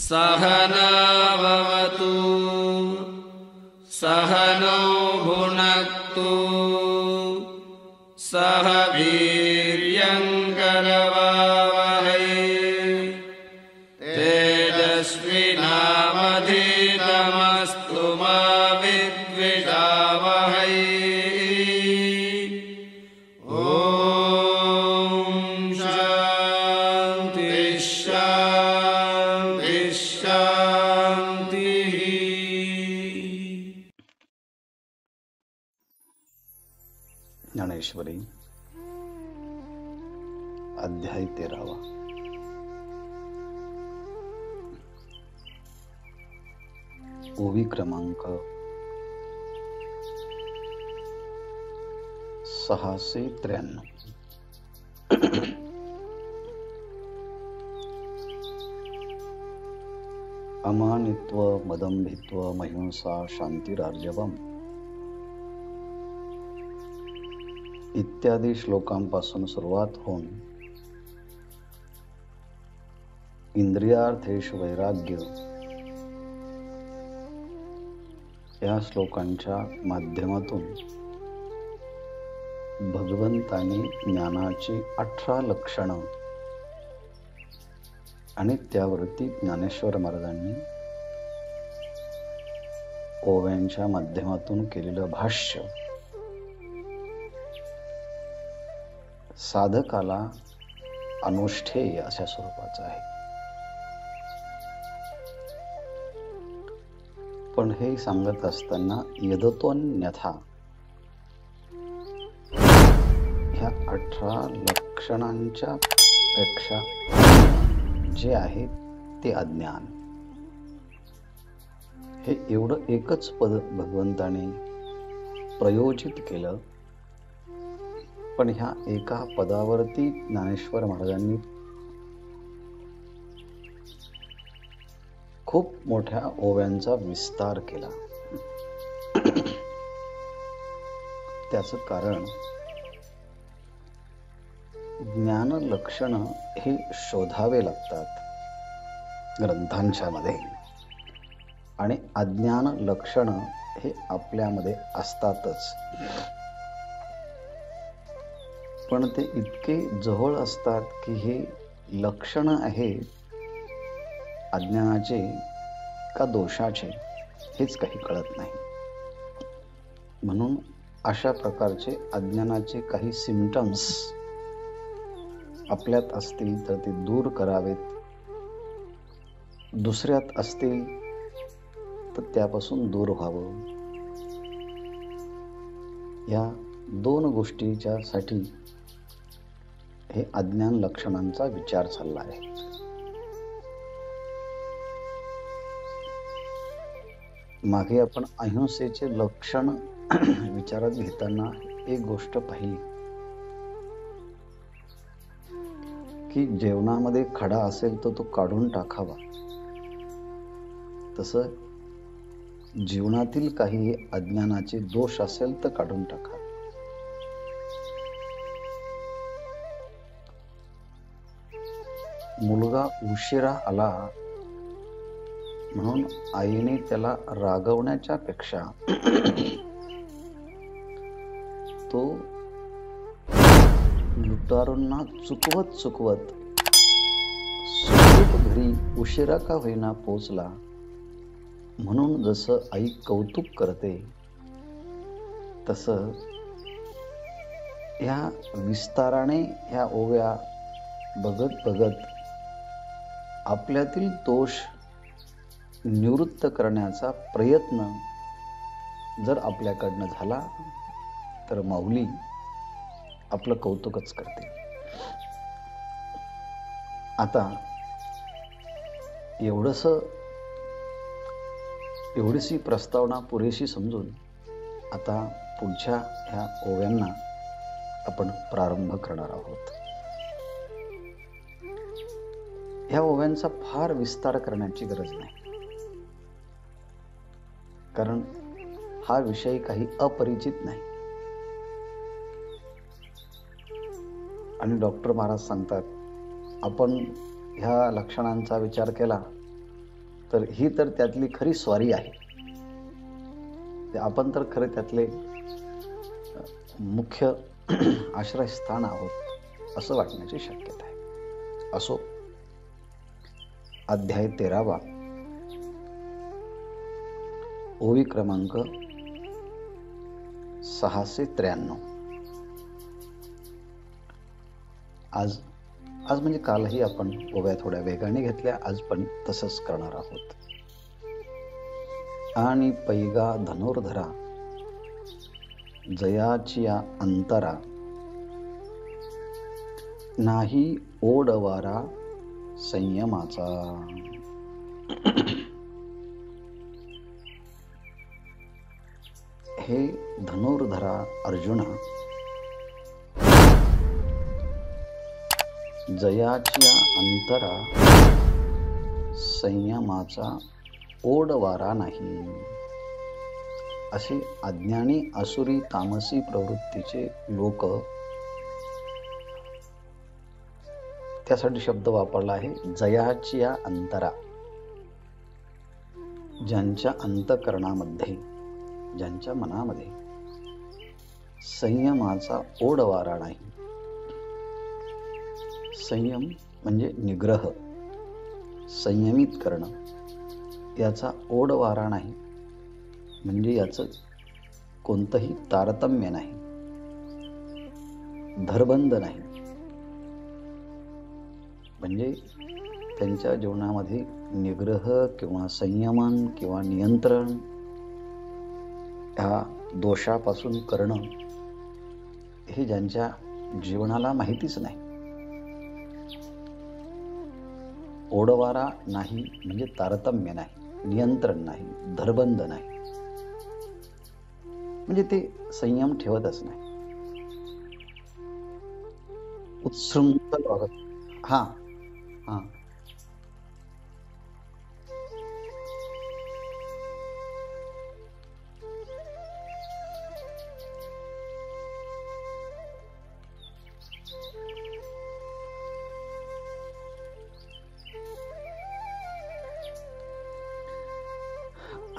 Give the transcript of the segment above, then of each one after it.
सहनावतु सहनौ भुनक्तु सह वीर्यङ्करवावहै तेजस्विनावधीतमस्तु मा विद्विषावहै। ज्ञानेश्वरी अध्याय 13। ओवी क्रमांक 693। अमानित्व मदंभित्व महिंसा शांतिरार्जवम् इत्यादी श्लोकांपासून सुरुवात होऊन इंद्रियार्थेषु वैराग्य या श्लोकांच्या माध्यमातून भगवंताने ज्ञानाची 18 लक्षणं आणि त्यावरती ज्ञानेश्वर महाराजांनी ओव्यांच्या माध्यमातून केलेलं भाष्य साधकाला अनुष्ठेय अशा स्वरूपाचं आहे। पण हे सांगत असताना यदतोन्यथा ह्या 18 लक्षणांच्या पेक्षा जे आहे ते अज्ञान, हे एवढं एकच पद भगवंताने प्रयोजित केलं। पण ह्या एका पदावरती ज्ञानेश्वर महाराजांनी खूप मोठ्या ओव्यांचा विस्तार केला। त्याचं कारण ज्ञान लक्षण हे शोधावे लागतात ग्रंथांच्या मध्ये, आणि अज्ञान लक्षण हे आपल्यामध्ये असतातच। पण ते इतके जवळ असतात की हे लक्षण आहे अज्ञानाचे का दोषाचे हेच काही कळत नाही। म्हणून अशा प्रकारचे अज्ञानाचे काही सिम्पटम्स आपल्यात असतील तर ते दूर करावेत, दुसऱ्यात असतील तर त्यापासून दूर व्हावं। या 2 गोष्टीच्या साठी हे अज्ञान लक्षणांचा विचार चालला आहे। मागे आपण अहिंसेचे लक्षण विचारात घेताना एक गोष्ट पाहिली की जेवणामध्ये खडा असेल तर तो काढून टाकावा. तसं जीवनातील काही अज्ञानाचे दोष असेल तर काढून टाकावे. मुलगा उशिरा आला म्हणून आईने त्याला रागवण्याच्या पेक्षा तो लुटारूंना चुकवत चुकवत सुखरूप घरी उशिरा का होईना पोचला म्हणून जसं आई कौतुक करते तसं ह्या विस्ताराने ह्या ओव्या बघत बघत आपल्यातील दोष निवृत्त करण्याचा प्रयत्न जर आपल्याकडनं झाला तर माऊली आपलं कौतुकच करते. आता एवढीशी प्रस्तावना पुरेशी समजून आता पुढच्या ह्या ओव्यांना आपण प्रारंभ करणार आहोत. ह्या ओव्यांचा फार विस्तार करण्याची गरज नाही, कारण हा विषय काही अपरिचित नाही. आणि डॉक्टर महाराज सांगतात, आपण ह्या लक्षणांचा विचार केला तर ही तर त्यातली खरी स्वारी आहे. आपण तर खरं त्यातले मुख्य आश्रयस्थान आहोत असं वाटण्याची शक्यता आहे. असो, अध्याय 13 ओवी क्रमांक 693. आज म्हणजे कालही आपण ओव्या थोड्या वेगाने घेतल्या, आज पण तसंच करणार आहोत. आणि पैगा धनुर्धरा जयाची या अंतरा नाही ओडवारा संयमाचा. हे धनुर्धरा अर्जुना, जयाच्या अंतरा संयमाचा ओडवारा नाही. असे अज्ञानी असुरी तामसी प्रवृत्तीचे लोक त्यासाठी शब्द वापरला आहे जयाची या अंतरा. ज्यांच्या अंतःकरणामध्ये, ज्यांच्या मनामध्ये संयमाचा ओडवारा नाही. संयम म्हणजे निग्रह, संयमित करणं. याचा ओडवारा नाही म्हणजे याचं कोणतंही तारतम्य नाही, धरबंध नाही. म्हणजे त्यांच्या जीवनामध्ये निग्रह किंवा संयमन किंवा नियंत्रण ह्या दोषापासून करणं हे ज्यांच्या जीवनाला माहितीच नाही. ओडवारा नाही म्हणजे तारतम्य नाही, नियंत्रण नाही, धरबंध नाही, म्हणजे ते संयम ठेवतच नाही, उत्सृंखल वागत. हा हा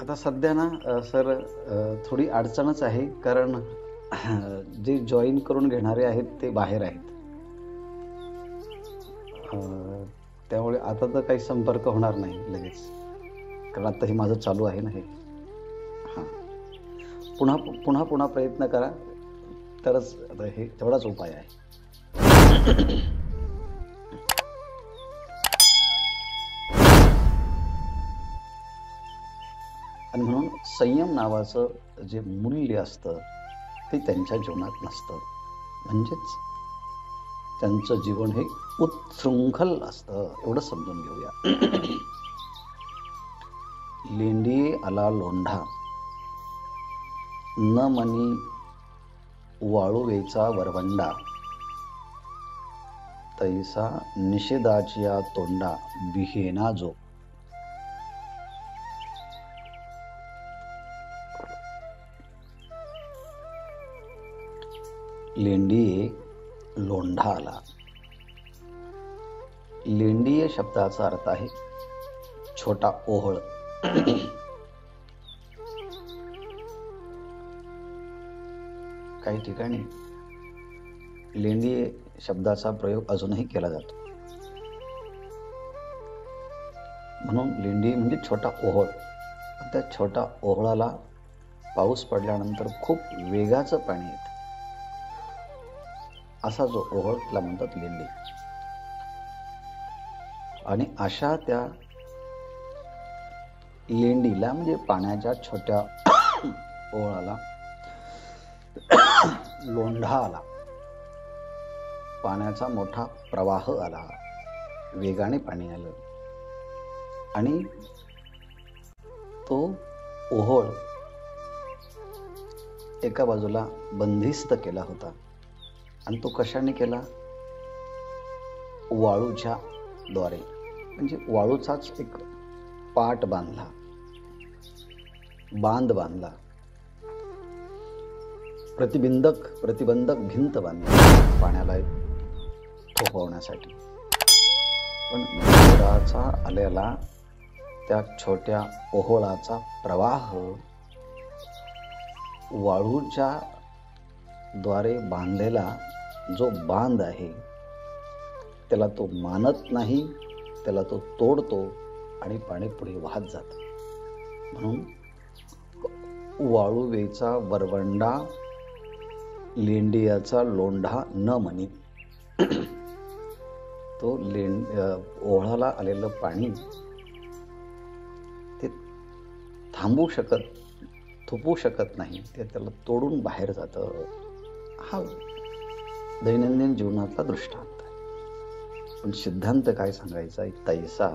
आता सध्या ना सर थोडी अडचणच आहे, कारण जे जॉईन करून घेणारे आहेत ते बाहेर आहेत. त्यामुळे आता तर काही संपर्क होणार नाही लगेच, कारण आता हे माझं चालू आहे ना हे. हां, पुन्हा पुन्हा पुन्हा प्रयत्न करा, तरच आता हे तेवढाच उपाय आहे. आणि म्हणून संयम नावाचं जे मूल्य असतं ते त्यांच्या जीवनात नसतं. म्हणजेच त्यांचं जीवन हे उत्शृंखल असतं, एवढं समजून घेऊया. लेंडी आला लोंढा, न मनी वाळूवेचा वरवंडा, तैसा निषेधाचिया तोंडा बिहेना जो. लेंडीये लोंढा आला. लेंडीये शब्दाचा अर्थ आहे छोटा ओहळ. काही ठिकाणी लेंडीये शब्दाचा प्रयोग अजूनही केला जातो. म्हणून लेंडी म्हणजे छोटा ओहळ. त्या छोटा ओहळाला पाऊस पडल्यानंतर खूप वेगाचं पाणी येतं, असा जो ओहळ त्याला म्हणतात लेंडी. आणि अशा त्या लेंडीला म्हणजे पाण्याच्या छोट्या ओहळाला लोंढा आला. पाण्याचा मोठा प्रवाह आला, वेगाने पाणी आलं आणि तो ओहळ एका बाजूला बंदिस्त केला होता. आणि तो कशाने केला? वाळूच्या द्वारे. म्हणजे वाळूचाच एक पाट बांधला, बांध बांधला, प्रतिबंधक भिंत बांधली पाण्याला थोपवण्यासाठी. पण निसर्गाचा आलेला त्या छोट्या ओहळाचा प्रवाह वाळूच्या द्वारे बांधलेला जो बांध आहे त्याला तो मानत नाही, त्याला तो तोडतो आणि पाणी पुढे वाहत जात. म्हणून वाळूवेचा वरवंडा, लेंडियाचा लोंढा न म्हणी. तो ओहळाला आलेलं पाणी ते थोपू शकत नाही, ते त्याला तोडून बाहेर जातं. हा दैनंदिन जीवनातला दृष्टांत आहे. पण सिद्धांत काय सांगायचा आहे? तैसा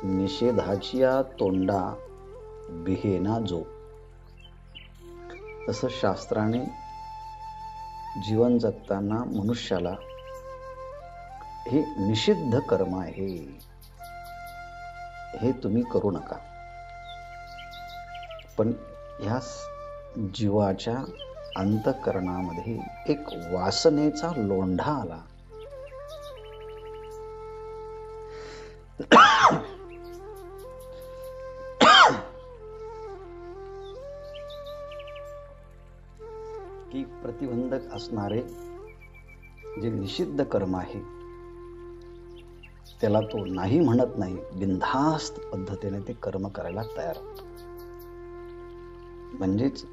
निषेधाचिया तोंडा बिहेना जो. तसं शास्त्राने जीवन जगताना मनुष्याला हे निषिद्ध कर्म आहे, हे तुम्ही करू नका. पण ह्या जीवाच्या अंतःकरणामध्ये एक वासनेचा लोंढा आला. की प्रतिबंधक असणारे जे निषिद्ध कर्म आहे त्याला तो नाही म्हणत नाही, बिनधास्त पद्धतीने ते कर्म करायला तयार होतो. म्हणजेच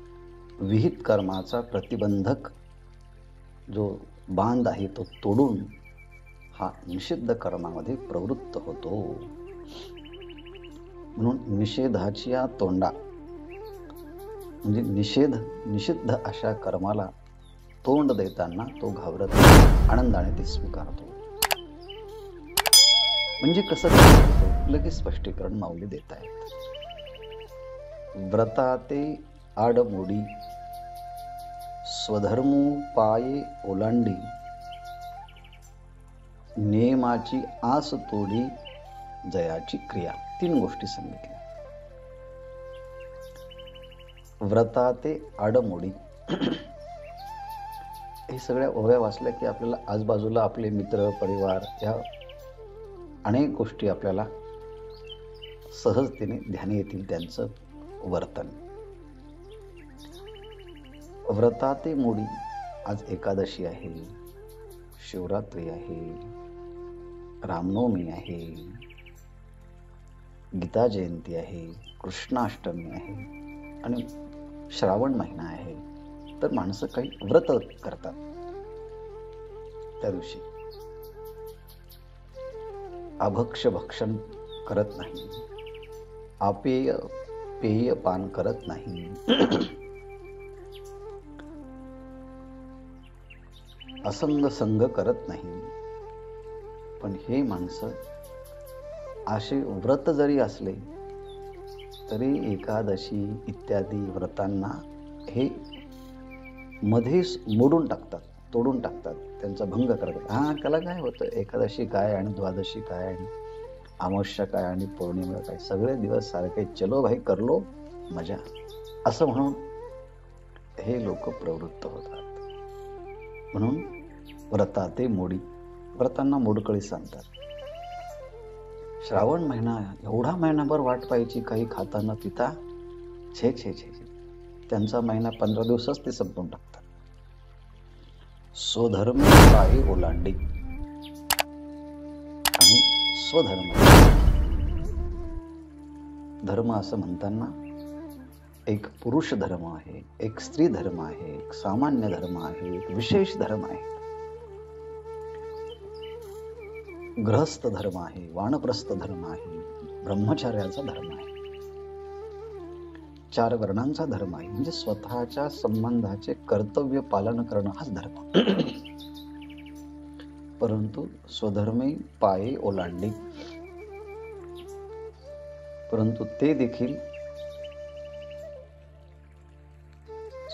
विहित कर्माचा प्रतिबंधक जो बांध आहे तो तोडून हा निषिद्ध कर्मामध्ये प्रवृत्त होतो. म्हणून निषेधाचिया तोंडा म्हणजे निषिद्ध अशा कर्माला तोंड देताना तो घाबरत आनंदाने ते स्वीकारतो. म्हणजे कसं करतो? लगेच स्पष्टीकरण माऊली देत आहेत. व्रताते आडमोडी, स्वधर्मू पाये ओलांडी, नेमाची आस तोडी, जयाची क्रिया. 3 गोष्टी सांगितल्या. व्रताते आडमोडी हे सगळ्या ओव्या वाचल्या की आपल्याला आजूबाजूला आपले मित्र परिवार या अनेक गोष्टी आपल्याला सहजतेने ध्यानी येतील, त्यांचं वर्तन. व्रताते मोडी, आज एकादशी आहे, शिवरात्री आहे, रामनवमी आहे, गीता जयंती आहे, कृष्णाष्टमी आहे आणि श्रावण महिना आहे. तर माणसं काही व्रत करतात. त्या दिवशी अभक्ष भक्षण करत नाही, अपेय पेय पान करत नाही, असंग संग करत नाही. पण हे माणसं असे व्रत जरी असले तरी एकादशी इत्यादी व्रतांना हे मध्येच मोडून टाकतात, तोडून टाकतात, त्यांचा भंग करतात. हा, त्याला काय होतं, एकादशी काय आणि द्वादशी काय आणि अमावस्या काय आणि पौर्णिमा काय, सगळे दिवस सारखे, चलो भाई कर लो मजा, असं म्हणून हे लोक प्रवृत्त होतात. म्हणून व्रताते मोडी, व्रतांना मोडकळी सांगतात. श्रावण महिना, एवढा महिनाभर वाट पाहायची काही खाता न पिता, छे छे छे छे, त्यांचा महिना 15 दिवसच ते संपवून टाकतात. स्वधर्म पायी ओलांडी आणि स्वधर्म, धर्म असं म्हणताना एक पुरुष धर्म आहे, एक स्त्री धर्म आहे, एक सामान्य धर्म आहे, एक विशेष धर्म आहे, गृहस्थ धर्म आहे, वानप्रस्थ धर्म आहे, ब्रह्मचार्याचा धर्म आहे, 4 वर्णांचा धर्म आहे. म्हणजे स्वतःच्या संबंधाचे कर्तव्य पालन करणं हाच धर्म. परंतु स्वधर्मी पाये ओलांडली, परंतु ते देखील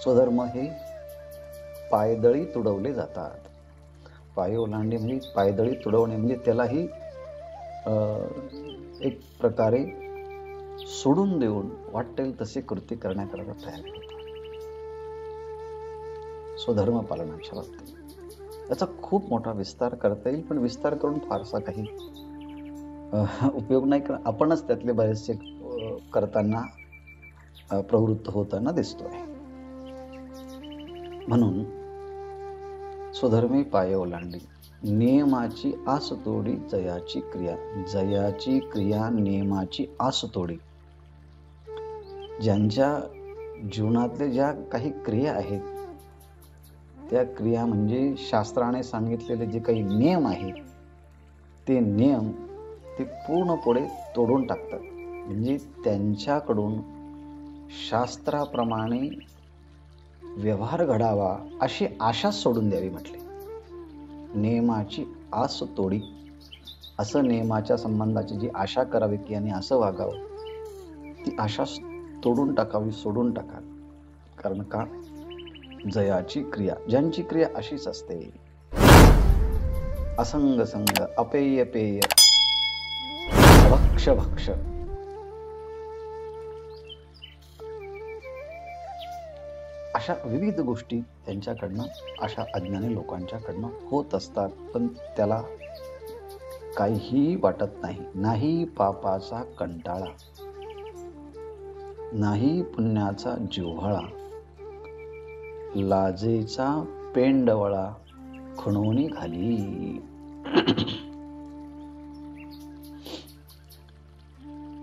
स्वधर्म हे पायदळी तुडवले जातात. पाय ओलांडणे म्हणजे पायदळी तुडवणे, म्हणजे त्यालाही एक प्रकारे सोडून देऊन वाटेल तसे कृती करण्याकरता तयार होतात स्वधर्म पालनाच्या बाबतीत. याचा खूप मोठा विस्तार करता येईल, पण विस्तार करून फारसा काही उपयोग नाही, कारण आपणच त्यातले बरेचसे करताना प्रवृत्त होताना दिसतोय. म्हणून स्वधर्मी पाय ओलांडली, नियमाची आस तोडी जयाची क्रिया, जयाची क्रिया नियमाची आस तोडी. ज्यांच्या जीवनातले ज्या काही क्रिया आहेत, त्या क्रिया म्हणजे शास्त्राने सांगितलेले जे काही नियम आहेत, ते नियम ते पूर्णपणे तोडून टाकतात. म्हणजे त्यांच्याकडून शास्त्राप्रमाणे व्यवहार घडावा अशी आशा सोडून द्यावी म्हटले. नियमाची आस तोडी, असं नियमाच्या संबंधाची जी आशा करावी की यांनी असं वागावं, ती आशा तोडून टाकावी, सोडून टाकावी. कारण का, जयाची क्रिया, ज्यांची क्रिया अशीच असते, असंग संग, अपेय पेय, भक्ष भक्ष, अशा विविध गोष्टी त्यांच्याकडनं, अशा अज्ञानी लोकांच्याकडनं होत असतात. पण त्याला काहीही वाटत नाही. नाही पापाचा कंटाळा, नाही पुण्याचा जिव्हाळा, लाजेचा पेंडवळा खणोनी घाली.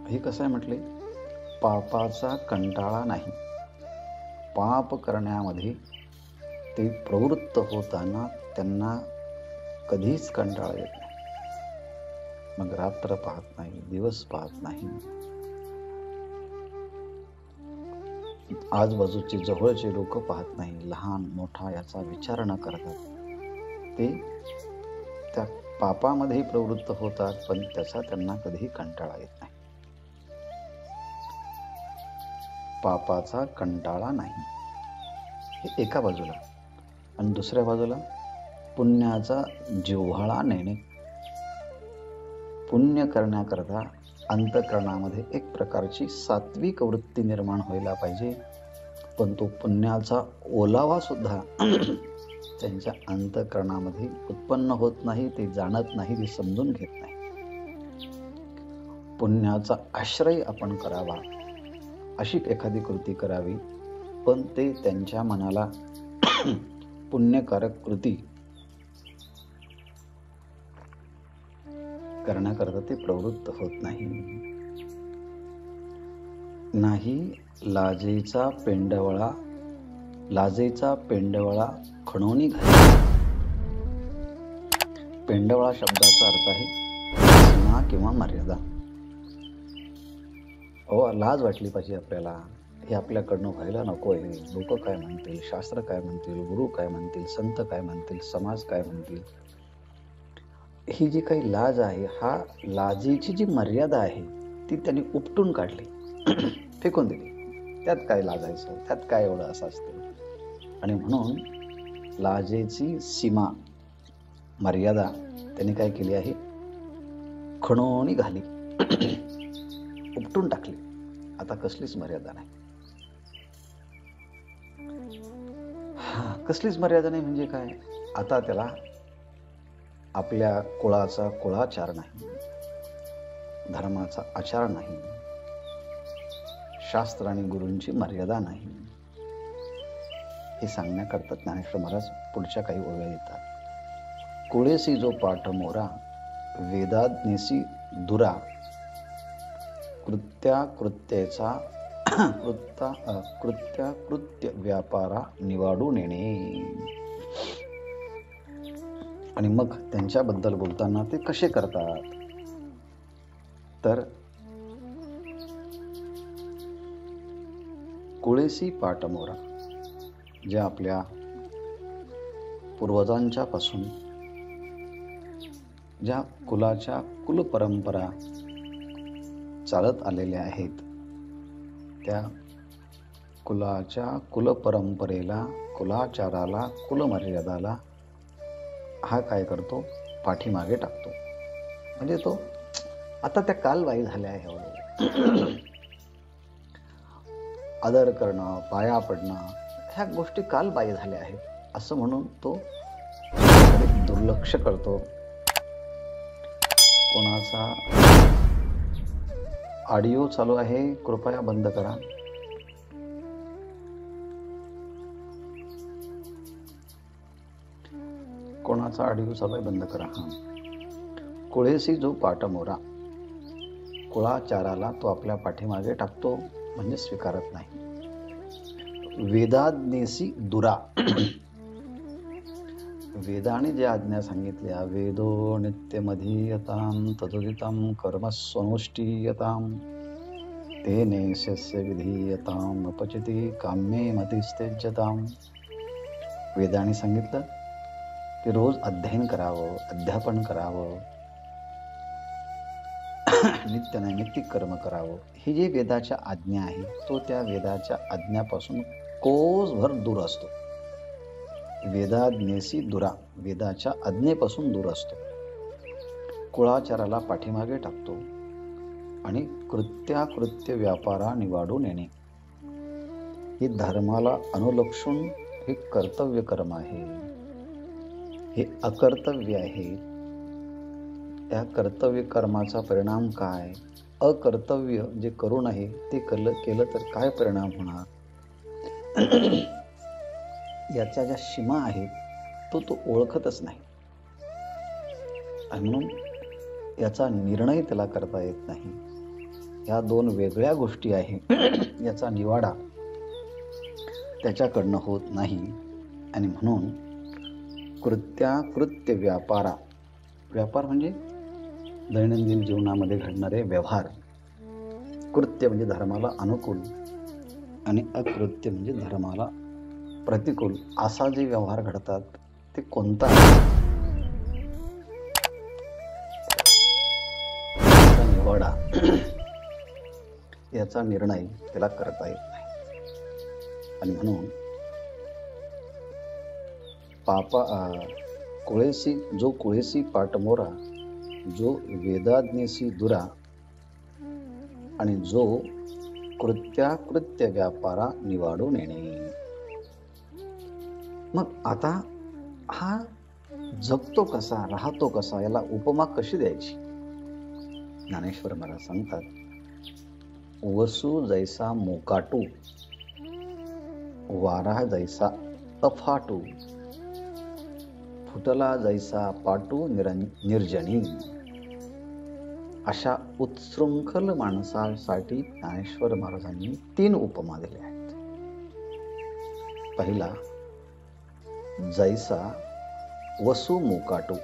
हे कसं आहे म्हटले, पापाचा कंटाळा नाही. पाप करण्यामध्ये ते प्रवृत्त होताना त्यांना कधीच कंटाळा येत नाही. मग रात्र पाहत नाही, दिवस पाहत नाही, आजूबाजूचे जवळचे लोक पाहत नाही, लहान मोठा याचा विचार न करतात. ते त्या पापामध्ये प्रवृत्त होतात, पण त्याचा त्यांना कधीही कंटाळा येत नाही. पापाचा कंटाळा नाही, हे एका बाजूला. आणि दुसऱ्या बाजूला पुण्याचा जिव्हाळा नेणे. पुण्य करण्याकरता अंतःकरणामध्ये एक प्रकारची सात्विक वृत्ती निर्माण व्हायला पाहिजे, पण तो पुण्याचा ओलावा सुद्धा त्यांच्या अंतःकरणामध्ये उत्पन्न होत नाही. ते जाणत नाही, ते समजून घेत नाही. पुण्याचा आश्रय आपण करावा, अशी एखादी कृती करावी, पण ते त्यांच्या मनाला पुण्यकारक कृती करण्याकरता ते प्रवृत्त होत नाही. नाही लाजेचा पेंडवळा, लाजेचा पेंडवळा खणोनी घाली. पेंडवळा शब्दाचा अर्थ आहे सीमा किंवा मर्यादा. लाज वाटली पाहिजे आपल्याला, हे आपल्याकडनं व्हायला नको आहे. लोक काय म्हणतील, शास्त्र काय म्हणतील, गुरु काय म्हणतील, संत काय म्हणतील, समाज काय म्हणतील. ही जी काही लाज आहे, हा लाजेची जी मर्यादा आहे ती त्यांनी उपटून काढली. फेकून दिली. त्यात काय लाजायचं, त्यात काय एवढं असं असतं. आणि म्हणून लाजेची सीमा, मर्यादा त्यांनी काय केली आहे, खणून घाली, उपटून टाकली. आता कसलीच मर्यादा नाही. कसलीच मर्यादा नाही म्हणजे काय, आता त्याला आपल्या कुळाचा कुळाचार नाही, धर्माचा आचार नाही, शास्त्र आणि गुरूंची मर्यादा नाही, हे सांगण्याकरता ज्ञानेश्वर महाराज पुढच्या काही ओव्या येतात. कुळेसी जो पाठ मोरा, वेदाज्ञेसी दुरा, कृत्याकृत्येचा कृत्य व्यापारा निवाडून येणे. आणि मग त्यांच्याबद्दल बोलताना ते कसे करतात, तर कुळेसी पाटमोरा, ज्या आपल्या पूर्वजांच्या पासून ज्या कुलाच्या कुलपरंपरा चालत आलेल्या आहेत, त्या कुलाच्या कुलपरंपरेला, कुलाचाराला, कुलमर्यादाला हा काय करतो, पाठीमागे टाकतो. म्हणजे तो आता त्या कालबाह्य झाल्या आहे. आदर करणं, पाया पडणं, ह्या गोष्टी कालबाह्य झाल्या आहेत असं म्हणून तो दुर्लक्ष करतो. कोणाचा ऑडिओ चालू आहे, कृपया बंद करा. कोणाचा ऑडिओ चालू आहे, बंद करा. कुळेसी जो पाठमोरा, कुळाचाराला तो आपल्या पाठीमागे टाकतो म्हणजे स्वीकारत नाही. वेदाज्ञेसी दुरा, वेदाने जे आज्ञा सांगितल्या, वेदो नित्यमधीयतां तदुदितं कर्म स्वनुष्ठीयतां तेने शस्य विधीयतां अपचिती काम्ये मतिस्त्यज्यतां. वेदाने सांगितलं की रोज अध्ययन करावं, अध्यापन करावं, नित्य नैमित्तिक कर्म करावं. ही जी वेदाच्या आज्ञा आहे, तो त्या वेदाच्या आज्ञापासून कोसभर दूर असतो. वेदाज्ञेसी दुरा, वेदाच्या आज्ञेपासून दूर असतो. कुळाचाराला पाठीमागे टाकतो आणि कृत्याकृत्य व्यापारा निवाडून येणे, हे धर्माला अनुलक्षून हे कर्तव्य कर्म आहे, हे अकर्तव्य आहे. त्या कर्तव्य कर्माचा परिणाम काय, अकर्तव्य जे करू नये ते केलं तर काय परिणाम होणार, याच्या ज्या सीमा आहेत तो ओळखतच नाही. आणि म्हणून याचा निर्णय त्याला करता येत नाही. या दोन वेगळ्या गोष्टी आहेत, याचा निवाडा त्याच्याकडनं होत नाही. आणि म्हणून कृत्याकृत्य व्यापारा, व्यापार म्हणजे दैनंदिन जीवनामध्ये घडणारे व्यवहार. कृत्य म्हणजे धर्माला अनुकूल आणि अकृत्य म्हणजे धर्माला प्रतिकूल, असा जे व्यवहार घडतात ते कोणता निवाडा, याचा निर्णय त्याला करता येत नाही. आणि म्हणून कुळेसी पाटमोरा, जो वेदाज्ञेसी दुरा आणि जो कृत्याकृत्य व्यापारा निवाडून येणे. मग आता हा जगतो कसा, राहतो कसा, याला उपमा कशी द्यायची. ज्ञानेश्वर महाराज सांगतात, वसू जैसा मोकाटू, वारा जैसा अफाटू, फुटला जैसा पाटू निर्जनी. अशा उत्सृंखल माणसासाठी ज्ञानेश्वर महाराजांनी 3 उपमा दिल्या आहेत. पहिला, जैसा वसू मोकाटू.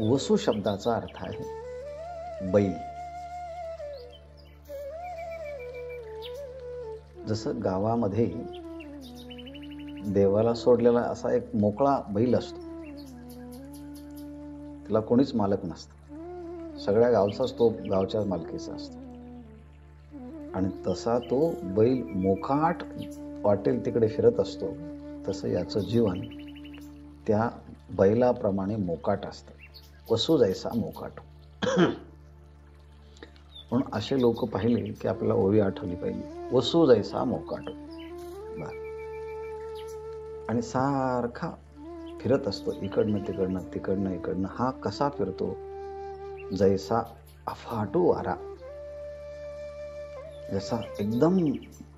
वसू शब्दाचा अर्थ आहे बैल. जसं गावामध्ये देवाला सोडलेला असा एक मोकळा बैल असतो, त्याला कोणीच मालक नसतं. सगळ्या गावचाच तो गावच्या मालकीचा असतो. आणि तसा तो बैल मोकाट वाटेल तिकडे फिरत असतो. तसं याचं जीवन त्या बैलाप्रमाणे मोकाट असतं. वसू जैसा मोकाट. म्हणून असे लोक पाहिले की आपल्याला ओवी आठवली पाहिजे. वसू जैसा मोकाट. आणि सारखा फिरत असतो इकडनं तिकडनं तिकडनं इकडनं. हा कसा फिरतो? जैसा अफाटू वारा. जसा एकदम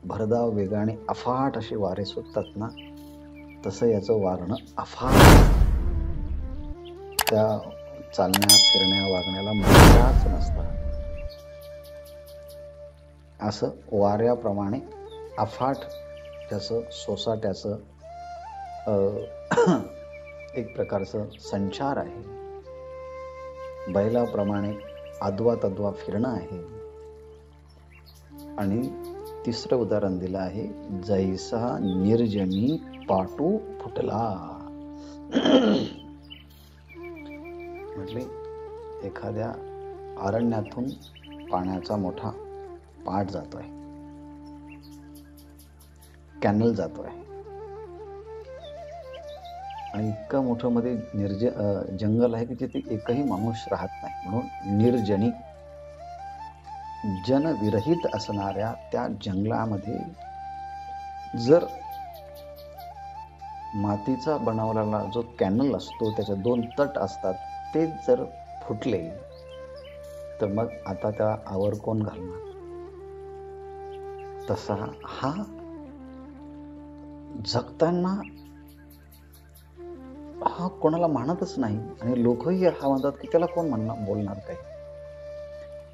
भरधाव वेगाने अफाट असे वारे सुटतात ना, तसं याचं वागणं अफाट. त्या चालण्या फिरण्या वागण्याला मर्यादाच नसतात. असं वाऱ्याप्रमाणे अफाट त्याचं सोसाट्याचं एक प्रकारचं संचार आहे. बैलाप्रमाणे आदवा तद्वा फिरणं आहे. आणि तिसरं उदाहरण दिलं आहे, जैसा निर्जनी पाटू फुटला. म्हटले एखाद्या अरण्यातून पाण्याचा मोठा पाट जातोय, कॅनल जातोय आणि इतकं मोठं मध्ये जंगल आहे की तिथे एकही माणूस राहत नाही. म्हणून निर्जनी, जनविरहित असणाऱ्या त्या जंगलामध्ये जर मातीचा बनवलेला जो कॅनल असतो, त्याचे 2 तट असतात, ते जर फुटले तर मग आता त्या आवर कोण घालणार? तसा हा जगताना हा कोणाला मानतच नाही आणि लोकही हा म्हणतात की त्याला कोण बोलणार काही.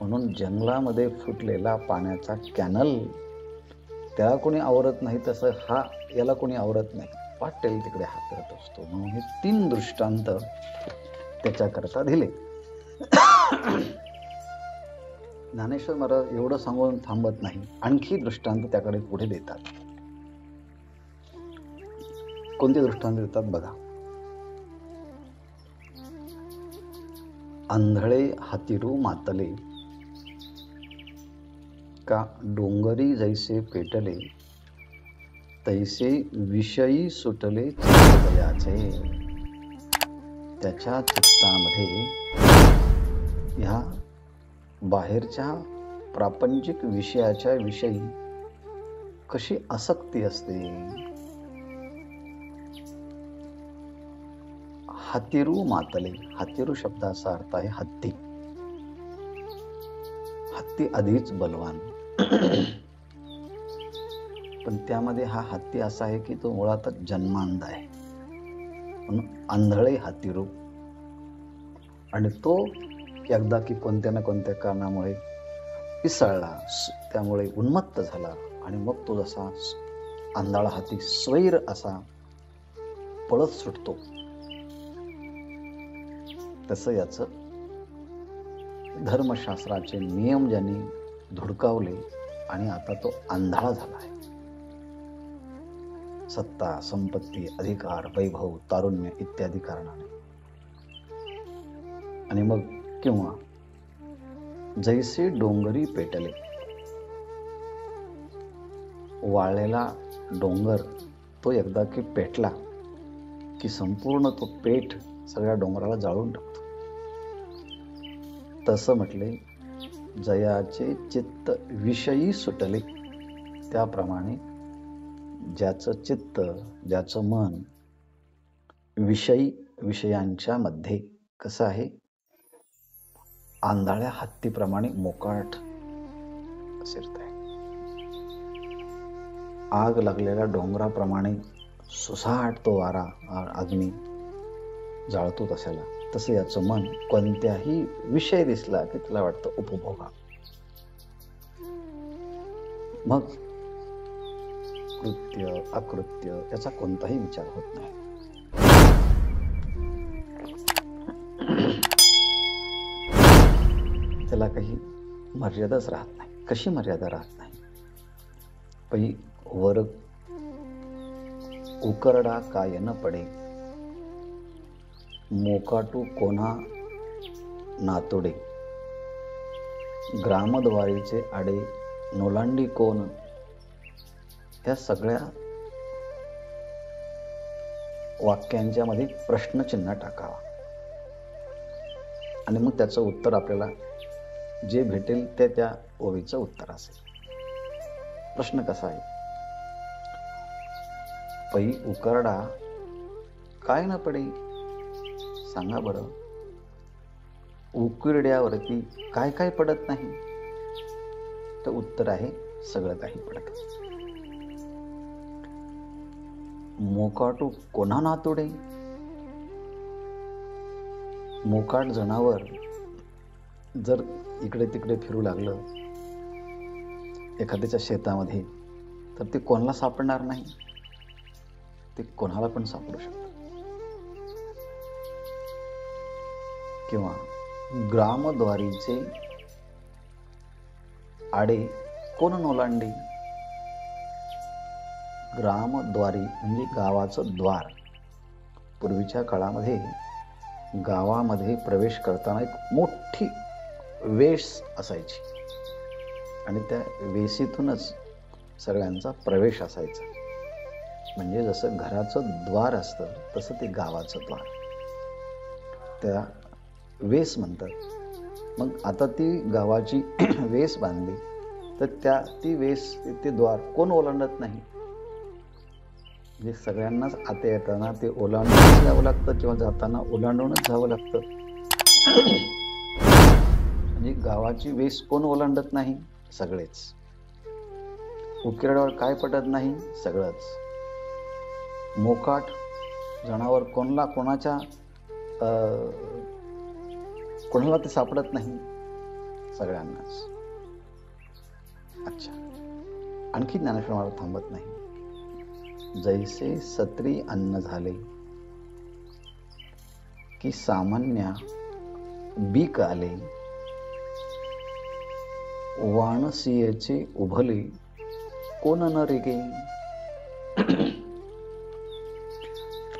म्हणून जंगलामध्ये फुटलेला पाण्याचा कॅनल त्याला कोणी आवरत नाही, तसं हा याला कोणी आवरत नाही. वाटेल तिकडे हा करत असतो. म्हणून हे 3 दृष्टांत त्याच्याकरता दिले. ज्ञानेश्वर महाराज एवढं सांगून थांबत नाही, आणखी दृष्टांत त्याकडे पुढे देतात. कोणते दृष्टांत देतात बघा. आंधळे हातीरू मातले, का डोंगरी जैसे पेटले, तैसे विषयी सुटले चित्तदयाचे. त्याच्या चित्तामध्ये ह्या बाहेरच्या प्रापंचिक विषयाच्या विषयी कशी आसक्ती असते. हातीरू मातले. हातीरू शब्दाचा अर्थ आहे हत्ती. हत्ती आधीच बलवान, पण त्यामध्ये हा हत्ती असा आहे की तो मुळातच जन्मांध आहे. म्हणून आंधळे हातीरू. आणि तो एकदा की कोणत्या ना कोणत्या कारणामुळे पिसळला, त्यामुळे उन्मत्त झाला आणि मग तो जसा आंधळा हाती स्वैर असा पळत सुटतो, तसं याचं धर्मशास्त्राचे नियम ज्यांनी धुडकावले आणि आता तो आंधळा झाला आहे. सत्ता, संपत्ती, अधिकार, वैभव, तारुण्य इत्यादी कारणाने. आणि मग किंवा जैसे डोंगरी पेटले. वाळलेला डोंगर तो एकदा की पेटला की संपूर्ण तो पेट सगळ्या डोंगराला जाळून टाकतो. तसं म्हटले, जयाचे चित्त विषयी सुटले. त्याप्रमाणे ज्याचं चित्त, ज्याचं मन विषयांच्या मध्ये कसं आहे, आंधळ्या हत्तीप्रमाणे मोकाट फिरत आहे. आग लागलेल्या डोंगराप्रमाणे सुसाट तो वारा अग्नी जाळतो तशाला. तसं याचं मन कोणत्याही विषय दिसला की त्याला वाटतं उपभोगा. मग कृत्य अकृत्य याचा कोणताही विचार होत नाही. त्याला काही मर्यादाच राहत नाही. कशी मर्यादा राहत नाही? पै वर उकरडा काय न पडे, मोकाटू कोणा नातोडे. ग्रामद्वारीचे आडे नोलांडी कोण, या सगळ्या वाक्यांच्या मध्ये प्रश्नचिन्ह टाकावा आणि मग त्याचं उत्तर आपल्याला जे भेटेल ते त्या ओळीचं उत्तर असेल. प्रश्न कसा आहे? पै उकरडा काय न पडे, सांगा बरं. उकिरड्यावरती काय काय पडत नाही? तर उत्तर आहे सगळं काही पडत. मोकाटू कोणा नातुडे, मोकाट जनावर जर इकडे तिकडे फिरू लागलं एखाद्याच्या शेतामध्ये, तर ते कोणाला सापडणार नाही, ते कोणाला पण सापडू शकतं. किंवा ग्रामद्वारीचे आडे कोण नोलांडे. ग्रामद्वारी म्हणजे गावाचं द्वार. पूर्वीच्या काळामध्ये गावामध्ये प्रवेश करताना एक मोठी वेस असायची आणि त्या वेशीतूनच सगळ्यांचा प्रवेश असायचा. म्हणजे जसं घराचं द्वार असतं तसं ते गावाचं द्वार, त्या वेस म्हणतात. मग आता ती गावाची वेस बांधली तर ती वेस, ते द्वार कोण ओलांडत नाही. म्हणजे सगळ्यांनाच आता येताना ते ओलांडूनच जावं लागतं किंवा जाताना ओलांडूनच जावं लागतं. म्हणजे गावाची वेस कोण ओलांडत नाही? सगळेच. उकिरड्यावर काय पडत नाही? सगळंच. मोकाट जनावर कोणाला ते सापडत नाही? सगळ्यांनाच. अच्छा, आणखी ज्ञानेश्वर महाराज थांबत नाही. जैसे सत्री अन्न झाले की सामान्य बीक आले, वाणसियेचे उभले कोण न रेगे.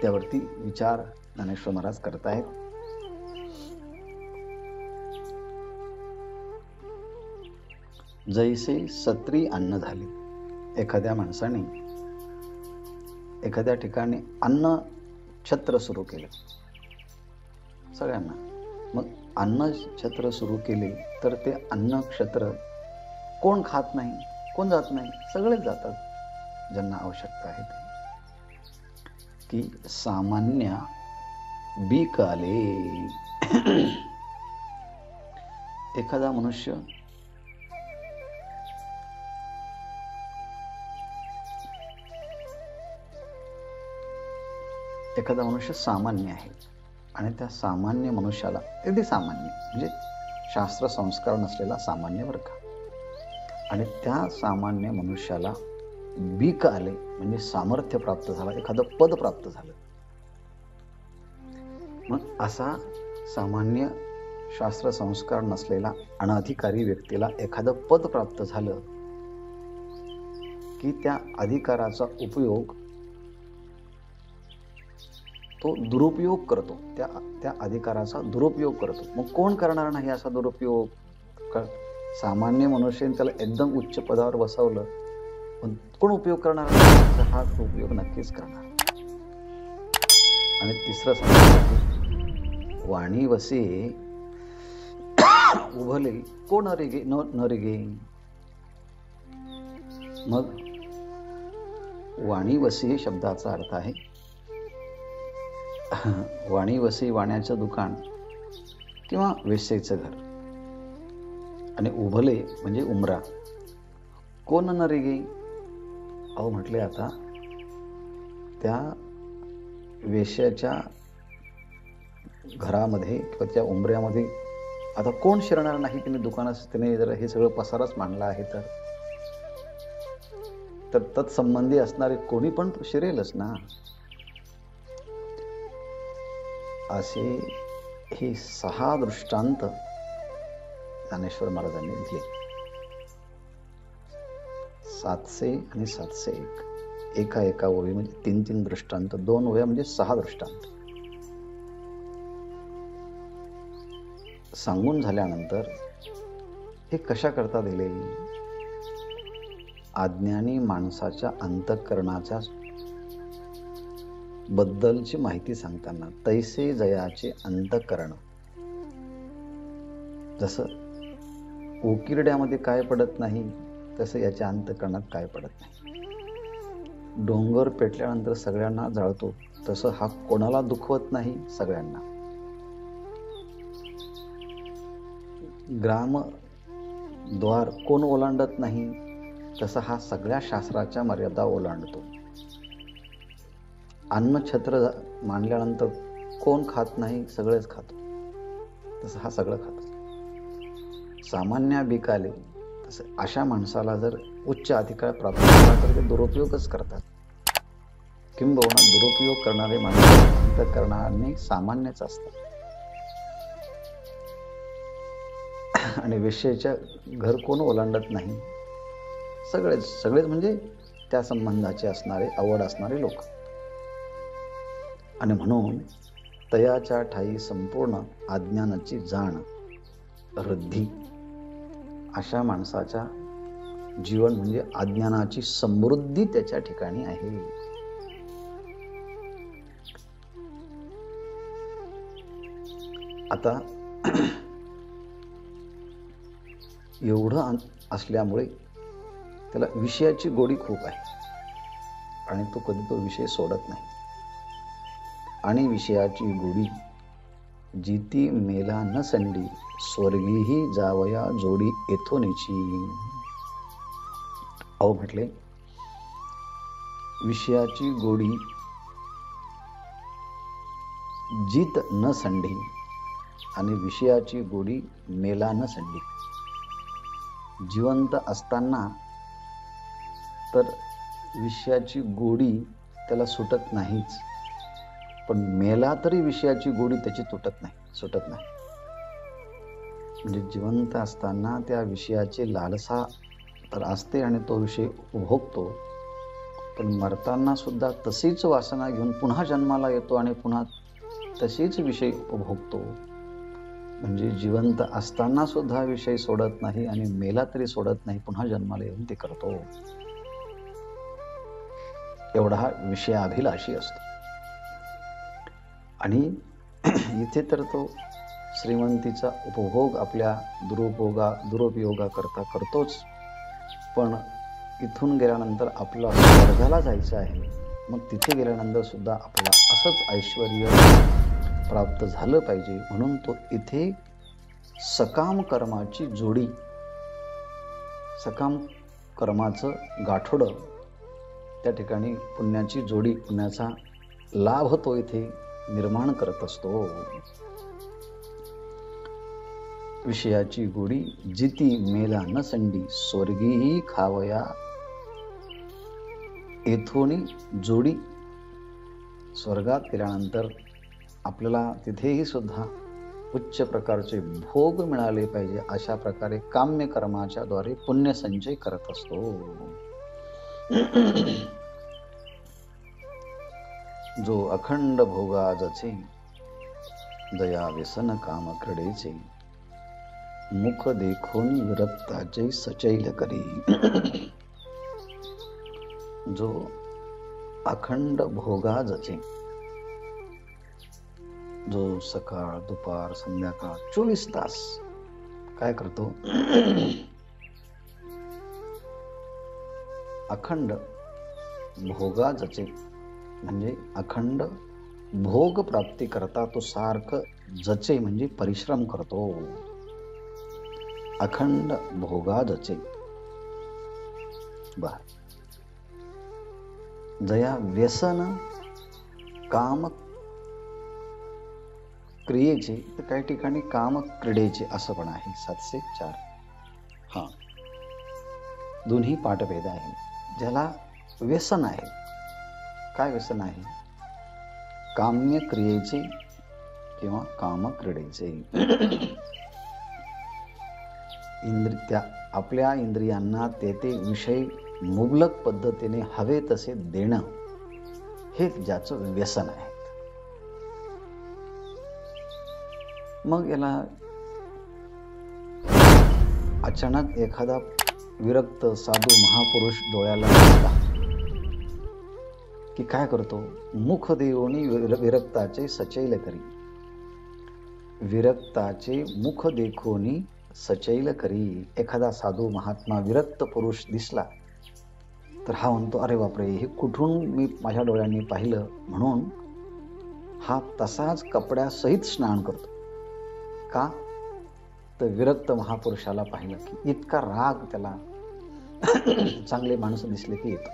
त्यावरती विचार ज्ञानेश्वर महाराज करतायत. जैसे सत्री अन्न झाले, एखाद्या माणसाने एखाद्या ठिकाणी अन्न छत्र सुरू केले सगळ्यांना. मग अन्न छत्र सुरू केले तर ते अन्न छत्र कोण खात नाही, कोण जात नाही? सगळेच जातात, ज्यांना आवश्यकता आहे ते. की सामान्य बीक आले. एखादा मनुष्य सामान्य आहे आणि त्या सामान्य मनुष्याला, अगदी सामान्य म्हणजे शास्त्र संस्कार नसलेला सामान्य वर्ग, आणि त्या सामान्य मनुष्याला बीक आले म्हणजे सामर्थ्य प्राप्त झालं, एखादं पद प्राप्त झालं. मग असा सामान्य शास्त्र संस्कार नसलेला अनधिकारी व्यक्तीला एखादं पद प्राप्त झालं की त्या अधिकाराचा उपयोग तो दुरुपयोग करतो, त्या अधिकाराचा दुरुपयोग करतो. मग कोण करणार नाही असा दुरुपयोग? सामान्य मनुष्याने त्याला एकदम उच्च पदावर बसवलं, पण कोण उपयोग करणार नाही? हा उपयोग नक्कीच करणार. आणि तिसरं सांगितलं, वाणी वसे उभले कोण न रेगे. मग वाणी वसी शब्दाचा अर्थ आहे वाणी वसी, वाण्याचं दुकान किंवा वेश्येचं घर. आणि उभले म्हणजे उमरा. कोण न रेगे. अहो म्हटले, आता त्या वेश्याच्या घरामध्ये किंवा त्या उमऱ्यामध्ये आता कोण शिरणार नाही? तिने दुकानात तिने जर हे सगळं पसारच मांडला आहे तर तत्संबंधी असणारे कोणी पण शिरेलच ना. असे हे 6 दृष्टांत ज्ञानेश्वर महाराजांनी दिले. 700 आणि 701 एका ओळी म्हणजे 3 दृष्टांत, 2 ओळ्या म्हणजे 6 दृष्टांत सांगून झाल्यानंतर हे कशा करता दिले? अज्ञानी माणसाच्या अंतःकरणाच्या बद्दलची माहिती सांगताना तैसे जयाचे अंतःकरण. जसं उकिरड्यामध्ये काय पडत नाही तसं याच्या अंतःकरणात काय पडत नाही. डोंगर पेटल्यानंतर सगळ्यांना जाळतो तसं हा कोणाला दुखवत नाही, सगळ्यांना. ग्रामद्वार कोण ओलांडत नाही तसं हा सगळ्या शास्त्राच्या मर्यादा ओलांडतो. अन्नछत्र मांडल्यानंतर कोण खात नाही, सगळेच खातो तसं हा सगळं खातो. सामान्य भिकाले तसं अशा माणसाला जर उच्च अधिकार प्राप्त झाला तर ते दुरुपयोगच करतात. किंबहुना दुरुपयोग करणारे माणसं अंतःकरणाने सामान्यच असतात. आणि विषयाच्या घर कोण ओलांडत नाही, सगळेच म्हणजे त्या संबंधाचे असणारे, आवड असणारे लोक. आणि म्हणून तयाच्या ठाई संपूर्ण अज्ञानाची जाण रद्दी. अशा माणसाच्या जीवन म्हणजे अज्ञानाची समृद्धी त्याच्या ठिकाणी आहे. आता एवढं असल्यामुळे त्याला विषयाची गोडी खूप आहे आणि तो कधी तो विषय सोडत नाही. आणि विषयाची गोडी जिती मेला न संडी, स्वर्गीही जावया जोडी येथोनीची. अहो म्हटले, विषयाची गोडी जित न संडी आणि विषयाची गोडी मेला न संडी. जिवंत असताना तर विषयाची गोडी त्याला सुटत नाहीच, पण मेला तरी विषयाची गोडी त्याची सुटत नाही. म्हणजे जिवंत असताना त्या विषयाची लालसा तर असते आणि तो विषय भोगतो, पण मरताना सुद्धा तशीच वासना घेऊन पुन्हा जन्माला येतो आणि पुन्हा तशीच विषय उपभोगतो. म्हणजे जिवंत असताना सुद्धा विषय सोडत नाही आणि मेला तरी सोडत नाही, पुन्हा जन्माला येऊन ते करतो. एवढा हा विषयाभिलाषी असतो. आणि इथे तर तो श्रीमंतीचा उपभोग आपल्या दुरुपयोगा करता करतोच, पण इथून गेल्यानंतर आपला स्वर्गाला जायचं आहे. मग तिथे गेल्यानंतर सुद्धा आपल्याला असंच ऐश्वर्य प्राप्त झालं पाहिजे, म्हणून तो इथे सकाम कर्माची जोडी, सकाम कर्माचं गाठोडं, त्या ठिकाणी पुण्याची जोडी, पुण्याचा लाभ तो इथे निर्माण करत असतो. विषयाची गोडी जिती मेला न संडी, स्वर्गीही खावया येथोनी जोडी. स्वर्गात गेल्यानंतर आपल्याला तिथेही सुद्धा उच्च प्रकारचे भोग मिळाले पाहिजे, अशा प्रकारे काम्य कर्माच्या द्वारे पुण्य संचय करत असतो. जो अखंड भोगाजचे, दया व्यसन काम क्रीडेचे, मुख देखोनी विरक्ताचे सचैल करी. जो अखंड भोगाजचे, जो सकाळ दुपार संध्याकाळ 24 तास काय करतो, अखंड भोगाजचे म्हणजे अखंड भोग प्राप्ती करता तो सारखं जचे म्हणजे परिश्रम करतो. अखंड भोगाजचे. जया व्यसन काम क्रियेचे, तर काही ठिकाणी काम क्रीडेचे असं पण आहे. 704. हा, दोन्ही पाठभेद आहे. ज्याला व्यसन आहे, काय व्यसन आहे, काम्य क्रियेचे किंवा काम क्रीडेचे. त्या आपल्या इंद्रियांना ते विषय मुबलक पद्धतीने हवे तसे देणं, हे ज्याचं व्यसन आहे. मग याला अचानक एखादा विरक्त साधू महापुरुष डोळ्याला दिसला की काय करतो, मुख देऊनी विरक्ताचे सचैल करी. विरक्ताचे मुख देखोनी सचैल करी. एखादा साधू महात्मा विरक्त पुरुष दिसला तर हा म्हणतो, अरे बापरे, हे कुठून मी माझ्या डोळ्यांनी पाहिलं, म्हणून हा तसाच कपड्यासहित स्नान करतो. का तर विरक्त महापुरुषाला पाहिलं की इतका राग त्याला चांगले माणसं दिसले की येतो.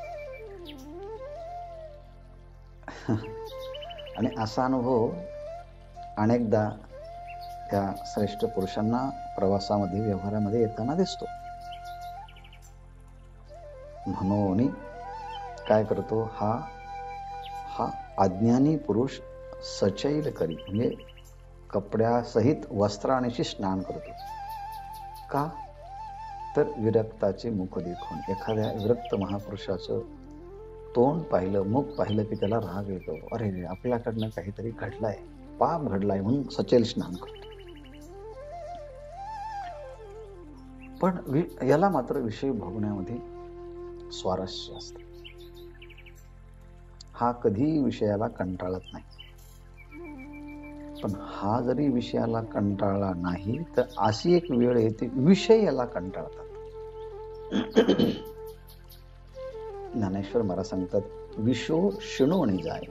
आणि असा अनुभव अनेकदा त्या श्रेष्ठ पुरुषांना प्रवासामध्ये व्यवहारामध्ये येताना दिसतो. म्हणून काय करतो हा अज्ञानी पुरुष सचैल करी, म्हणजे कपड्यासहित वस्त्रानेशी स्नान करतो. का तर विरक्ताचे मुख देखून. एखाद्या विरक्त महापुरुषाचं तोंड पाहिलं, मुख पाहिलं की त्याला राग येतो. अरे आपल्याकडनं काहीतरी घडलाय, पाप घडलाय, म्हणून सचैल स्नान करतो. पण याला मात्र विषय भोगण्यामध्ये स्वारस्य असते. हा कधीही विषयाला कंटाळत नाही. पण हा जरी विषयाला कंटाळला नाही तर अशी एक वेळ येते विषय याला कंटाळतात. ज्ञानेश्वर महाराज सांगतात, विषो शिणोणी जाय.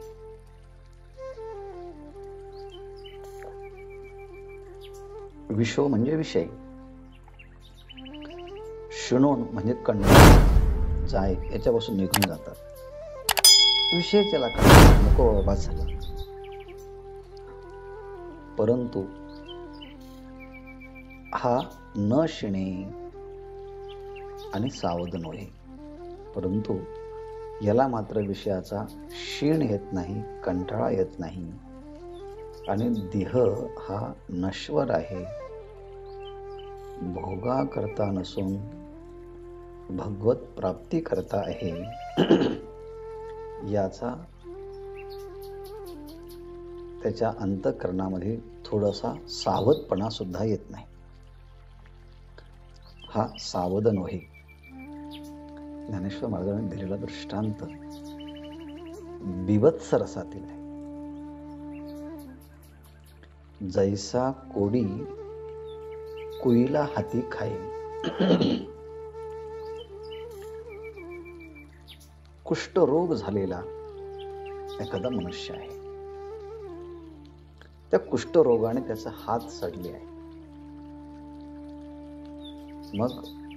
विषो म्हणजे विषय, शिणोण म्हणजे कंटाळ, जाय याच्यापासून निघून जातात. विषय त्याला कंटाळ, नको बाबा झाला. परंतु हा न शिणे आणि सावध नव्हे. परंतु याला मात्र विषयाचा क्षीण येत नाही, कंटाळा येत नाही. आणि देह हा नश्वर आहे, भोगा करता नसून भगवत प्राप्ती करता आहे, याचा त्याच्या अंतःकरणामध्ये थोडासा सावधपणा सुद्धा येत नाही. हा सावध नव्हे. ज्ञानेश्वर महाराजांनी दिलेला दृष्टांत बिभत्स रसातील आहे. जैसा कोडी कुईला हाती खाई. कुष्ठरोग झालेला एखादा मनुष्य आहे. त्या कुष्ठरोगाने त्याचा हात सडले आहे. मग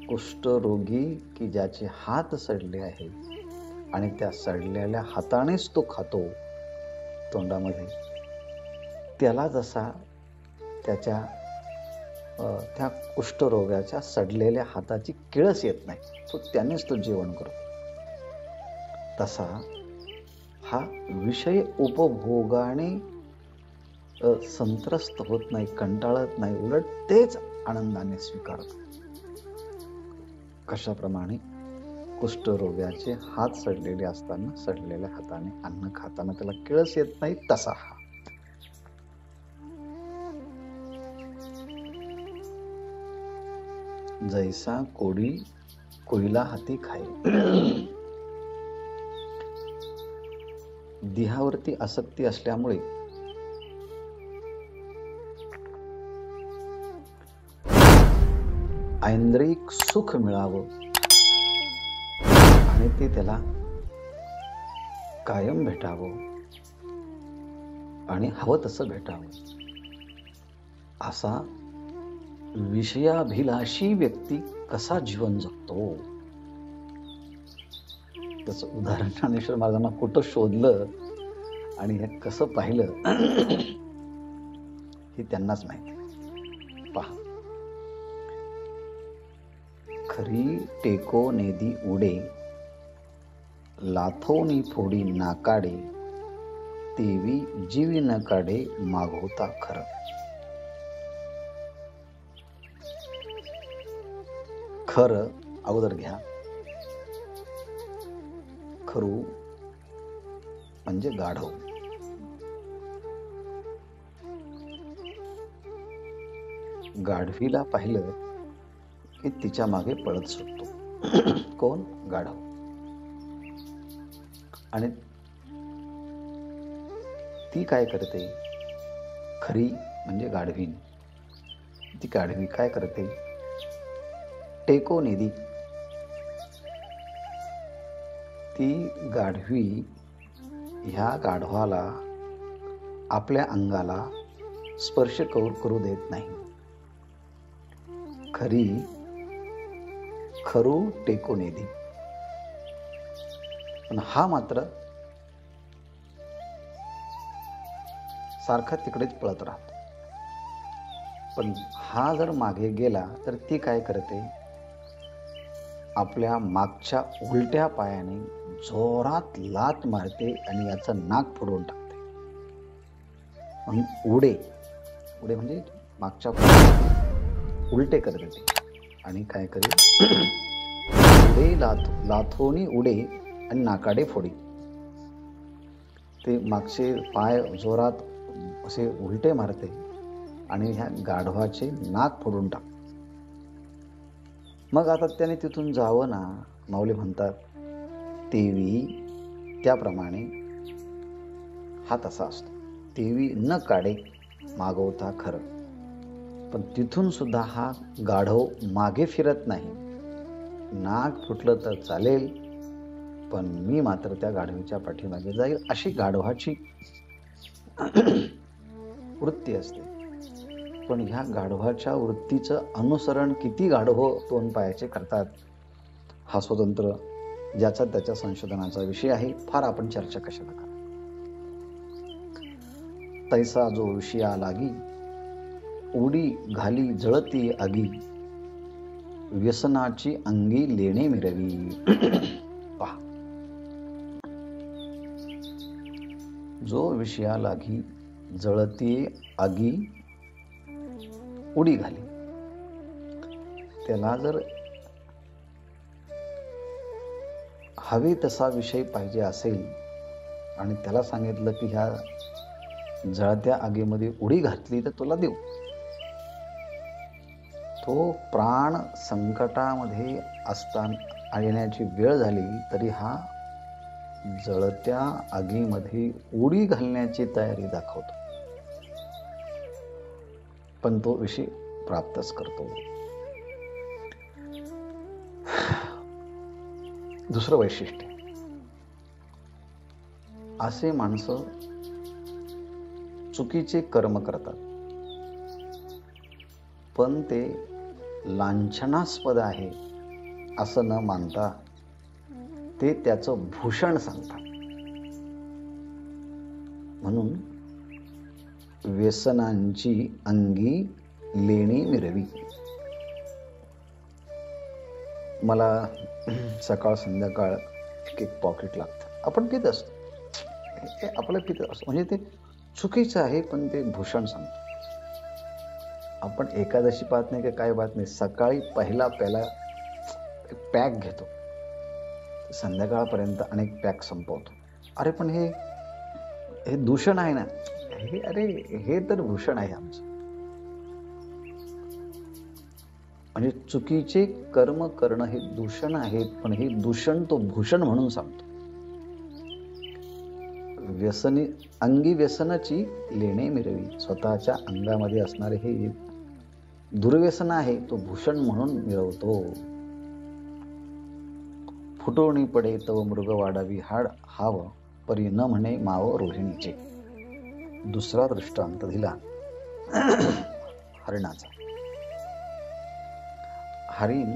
कुष्ठरोगी की ज्याचे हात सडले आहेत आणि त्या सडलेल्या हातानेच तो खातो तोंडामध्ये, त्याला जसा त्याच्या त्या कुष्ठरोगाच्या सडलेल्या हाताची किळस येत नाही, तो त्यानेच तो जेवण करतो, तसा हा विषय उपभोगाने संत्रस्त होत नाही, कंटाळत नाही, उलट तेच आनंदाने स्वीकारतो. कशाप्रमाणे कुष्ठरोग्याचे हात सडलेले असताना सडलेल्या हाताने अन्न खाताना त्याला किळस येत नाही, तसा हा. जैसा कोडी कोईला हाती खाई. देहावरती आसक्ती असल्यामुळे ऐंद्रिक सुख मिळावं आणि ते त्याला कायम भेटावं आणि हवं तसं भेटावं, असा विषयाभिलाषी व्यक्ती कसा जीवन जगतो, त्याचं उदाहरण ज्ञानेश्वर महाराजांना कुठं शोधलं आणि हे कसं पाहिलं हे त्यांनाच माहिती. पहा, खरी टेको नेदी उडे, लाथोनी फोडी नाकाडे, तेवी जीवी न काढे मागवता खरं. खरं अगोदर घ्या. खरू म्हणजे गाढव. गाढवीला पाहिलं की तिच्या मागे पळत सुटतो. कोण? गाढव. आणि ती काय करते? खरी म्हणजे गाढवीन. ती गाढवी काय करते? टेको निधी. ती गाढवी ह्या गाढवाला आपल्या अंगाला स्पर्श करू देत नाही. खरू टेको निधी. पण हा मात्र सारखा तिकडेच पळत राहतो. पण हा जर मागे गेला तर ती काय करते? आपल्या मागच्या उलट्या पायाने जोरात लात मारते आणि याचं नाक फोडून टाकते. म्हणून उडे म्हणजे मागच्या उलटे करते ती. आणि काय करेल? उडे लाथोनी उडे आणि नाकाडे फोडी. ते मागचे पाय जोरात असे उलटे मारते आणि ह्या गाढवाचे नाक फोडून टाकते. मग आता त्याने तिथून जावं ना. माऊली म्हणतात तेवी त्याप्रमाणे हा तसा असतो. तेवी न काढे मागवता खरं. पण तिथून सुद्धा हा गाढव मागे फिरत नाही. नाक फुटलं तर चालेल, पण मी मात्र त्या गाढवीच्या पाठीमागे जाईल, अशी गाढवाची वृत्ती असते. पण ह्या गाढवाच्या वृत्तीचं अनुसरण किती गाढव दोन पायाचे करतात हा स्वतंत्र ज्याचा त्याच्या संशोधनाचा विषय आहे. फार आपण चर्चा कशाला करा. तैसा जो विषया लागी उडी घाली जळती आगी व्यसनाची अंगी लेणे मिरवी. पहा, जो विषया लागी जळती आगी उडी घाली. त्याला जर हवे तसा विषय पाहिजे असेल आणि त्याला सांगितलं की ह्या जळत्या आगीमध्ये उडी घातली तर तुला देऊ. तो प्राण संकटामध्ये असताना येण्याची वेळ झाली तरी हा जळत्या आगीमध्ये उडी घालण्याची तयारी दाखवतो. पण तो विषय प्राप्तच करतो. दुसरं वैशिष्ट्य, असे माणसं चुकीचे कर्म करतात, पण ते लांछनास्पद आहे असं न मानता ते त्याचं भूषण सांगतात. म्हणून व्यसनांची अंगी लेणी मिरवी. मला सकाळ संध्याकाळ एक पॉकेट लागतं. आपण पित असतो, आपलं पित असतो, म्हणजे ते चुकीचं आहे पण ते भूषण सांगतो. आपण एकादशी पाहत नाही की काय पाहत नाही, सकाळी पहिला प्याला पॅक घेतो, संध्याकाळपर्यंत अनेक पॅक संपवतो. अरे पण हे दूषण आहे ना. अरे हे तर भूषण आहे आमचं. म्हणजे चुकीचे कर्म करणं हे दूषण आहे, पण हे दूषण तो भूषण म्हणून सांगतो. व्यसनी अंगी व्यसनाची लेणे मिरवी. स्वतःच्या अंगामध्ये असणारे हे दुर्व्यसन आहे, तो भूषण म्हणून मिरवतो. फुटोणी पडे तव मृग वाढावी हाड हाव परी न म्हणे माव रोहिणीचे. दुसरा दृष्टांत दिला हरिणाचा. हरिण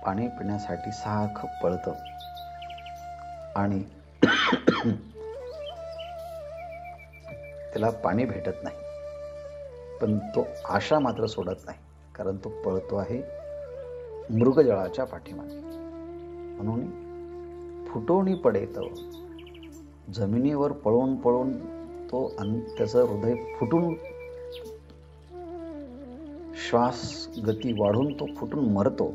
पाणी पिण्यासाठी सारखं पळतं आणि त्याला पाणी भेटत नाही, पण तो आशा मात्र सोडत नाही, कारण तो पळतो आहे मृगजळाच्या पाठीमागे. म्हणून फुटोणी पडे तव, जमिनीवर पळून पळून तो त्याचं हृदय फुटून श्वास गती वाढून तो फुटून मरतो.